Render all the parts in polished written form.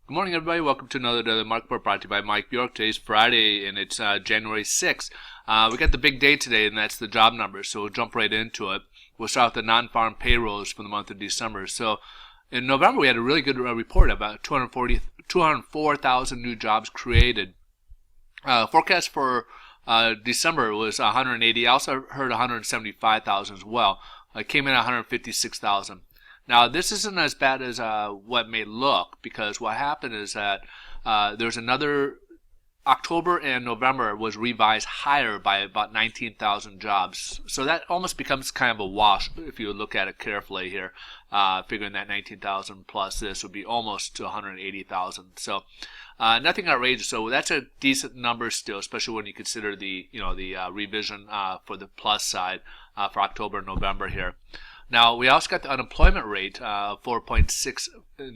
Good morning, everybody. Welcome to another Daily Market Report brought to you by Mike Bjork. Today's Friday, and it's January 6th. We got the big day today, and that's the job numbers, so we'll jump right into it. We'll start with the non-farm payrolls for the month of December. So in November, we had a really good report, about 204,000 new jobs created. Forecast for December was 180. I also heard 175,000 as well. It came in at 156,000. Now, this isn't as bad as what may look, because what happened is that there's another October and November was revised higher by about 19,000 jobs. So that almost becomes kind of a wash if you look at it carefully here, figuring that 19,000 plus this would be almost to 180,000. So nothing outrageous. So that's a decent number still, especially when you consider the revision for the plus side for October and November here. Now, we also got the unemployment rate, 4.6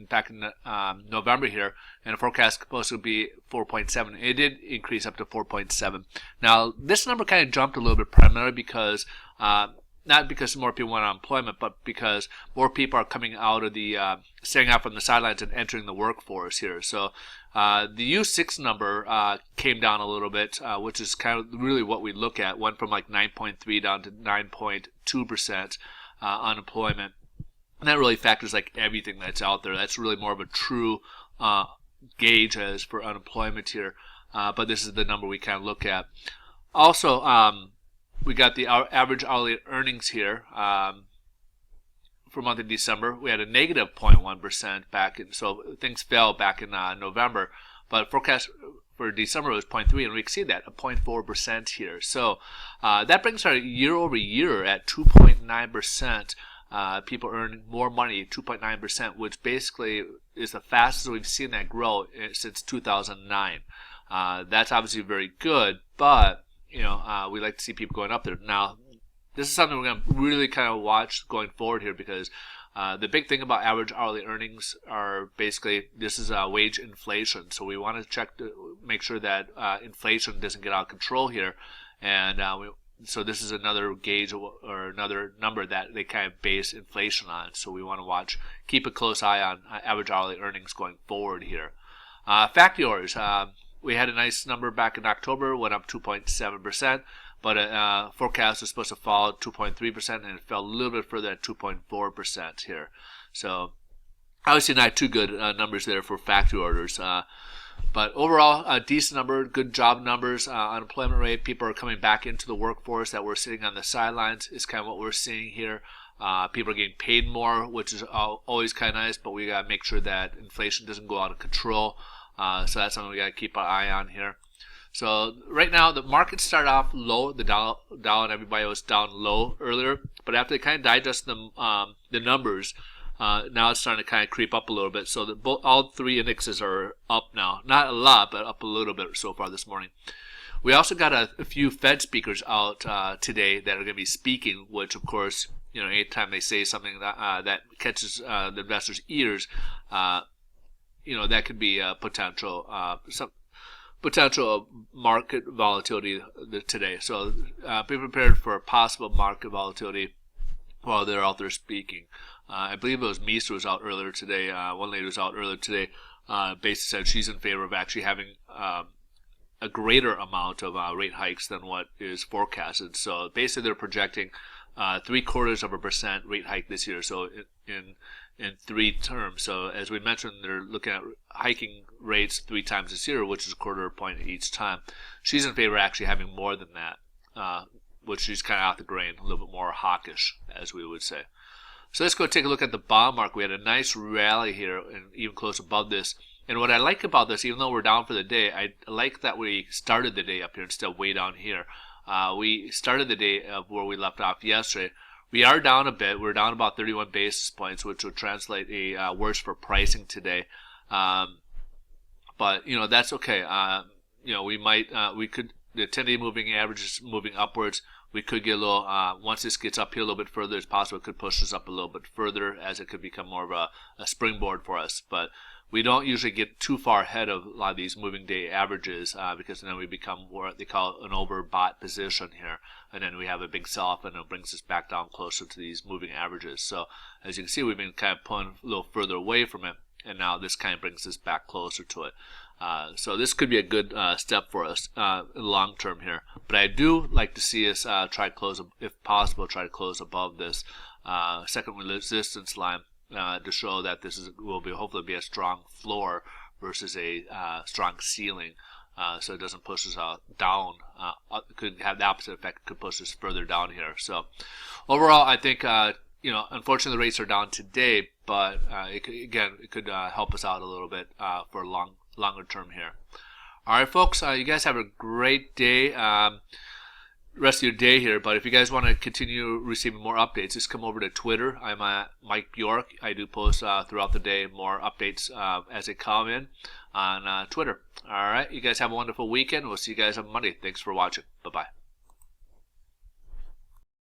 back in November here, and the forecast supposed to be 4.7. It did increase up to 4.7. Now, this number kind of jumped a little bit primarily because, not because more people want unemployment, but because more people are coming out of the, staying out from the sidelines and entering the workforce here. So, the U6 number came down a little bit, which is kind of really what we look at. Went from like 9.3 down to 9.2%. Unemployment. And that really factors like everything that's out there. That's really more of a true gauge as for unemployment here. But this is the number we kind of look at. Also, we got the average hourly earnings here for month of December. We had a negative 0.1% back in, so things fell back in November. But forecast for December was 0.3, and we exceed that, 0.4% here. So that brings our year over year at 2.9%. People earn more money, 2.9%, which basically is the fastest we've seen that grow since 2009. That's obviously very good, but we like to see people going up there. Now, this is something we're going to really kind of watch going forward here, because the big thing about average hourly earnings are basically this is wage inflation. So we want to check to make sure that inflation doesn't get out of control here. And so this is another gauge or another number that they kind of base inflation on. So we want to keep a close eye on average hourly earnings going forward here. Factory orders. We had a nice number back in October, went up 2.7%. But forecast was supposed to fall 2.3%, and it fell a little bit further at 2.4% here. So obviously not too good numbers there for factory orders. But overall, a decent number, good job numbers. Unemployment rate, people are coming back into the workforce that were sitting on the sidelines is kind of what we're seeing here. People are getting paid more, which is always kind of nice, but we got to make sure that inflation doesn't go out of control. So that's something we got to keep our eye on here. So right now the market started off low. The Dow and everybody was down low earlier, but after they kind of digested the numbers, now it's starting to kind of creep up a little bit. So all three indexes are up now, not a lot, but up a little bbit so far this morning. We also got a few Fed speakers out today that are going to be speaking, which of course, anytime they say something that catches the investors' ears, that could be a potential market volatility today. So be prepared for possible market volatility while they're out there speaking. I believe it was Meester was out earlier today. One lady was out earlier today. Basically said she's in favor of actually having a greater amount of rate hikes than what is forecasted. So basically they're projecting 0.75% rate hike this year. So in 3 terms. So as we mentioned, they're looking at hiking rates 3 times this year, which is a quarter point each time. She's in favor of actually having more than that, which she's kind of out the grain, a little bit more hawkish, as we would say. So let's go take a look at the bond market. We had a nice rally here, and even close above this. And what I like about this, even though we're down for the day, I like that we started the day up here instead of way down here. We started the day where we left off yesterday. We are down a bit. We're down about 31 basis points, which would translate a worse for pricing today. But that's okay. We could, the 10-day moving average is moving upwards. We could get a little, once this gets up here a little bit further, it's possible it could push us up a little bit further, as it could become more of a springboard for us. But we don't usually get too far ahead of a lot of these moving day averages, because then we become what they call an overbought position here, and then we have a big sell-off, and it brings us back down closer to these moving averages. So as you can see, we've been kind of pulling a little further away from it. and now this kind of brings us back closer to it. So this could be a good step for us long term here. But I do like to see us try to close, if possible, try to close above this second resistance line to show that this will hopefully be a strong floor versus a strong ceiling. So it doesn't push us down. It could have the opposite effect. It could push us further down here. So overall, I think unfortunately the rates are down today, but it could help us out a little bit for longer term here. All right, folks, you guys have a great day. Rest of your day here, but if you guys want to continue receiving more updates, just come over to Twitter. I'm Mike Bjork. I do post throughout the day more updates as they come in on Twitter. All right, you guys have a wonderful weekend. We'll see you guys on Monday. Thanks for watching. Bye-bye.